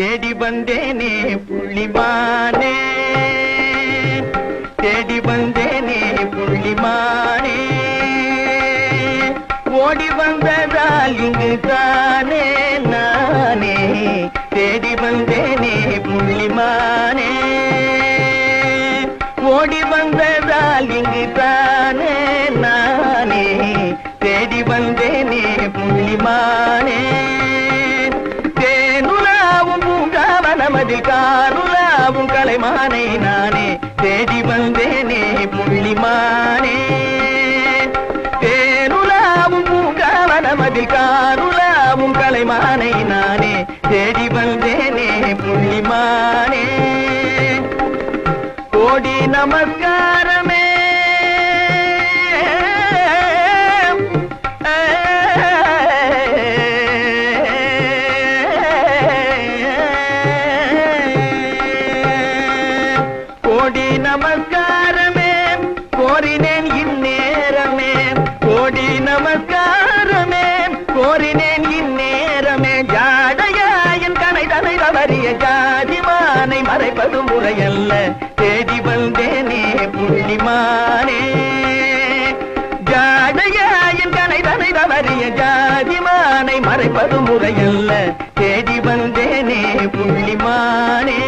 தேடி வந்தேனே புள்ளிமானே, தேடி வந்தேனே புள்ளிமானே, ஓடி வந்ததால் இங்கு தானே நானே, தேடி வந்தேனே புள்ளிமானே, ஓடி வந்ததால் இங்கு தானே நானே, தேடி வந்தேனே புள்ளிமானே, தேனுலாவும் பூங்காவனமதில் காருலாவும் கலைமானை நானே, தேடி வந்தேனே புள்ளிமானே, தேனுலாவும் பூங்காவனமதில் காருலாவும் கலைமானை நானே, தேடி வந்தேனே புள்ளிமானே, கோடி நமஸ்காரமே கோடி நமஸ்காரமே கோரினேன் இந்நேரமே, கோடி நமஸ்காரமே கோரினேன் இந்நேரமே, ஜாடையாயன் கனை தனை தவறிய ஜாதிமானை மறைப்பது முறையல்ல, தேடி வந்தேனே புள்ளிமானே, ஜாடையாயன் கனை தனை தவறிய ஜாதிமானை மறைப்பது முறையல்ல, தேடி வந்தேனே புள்ளிமானே,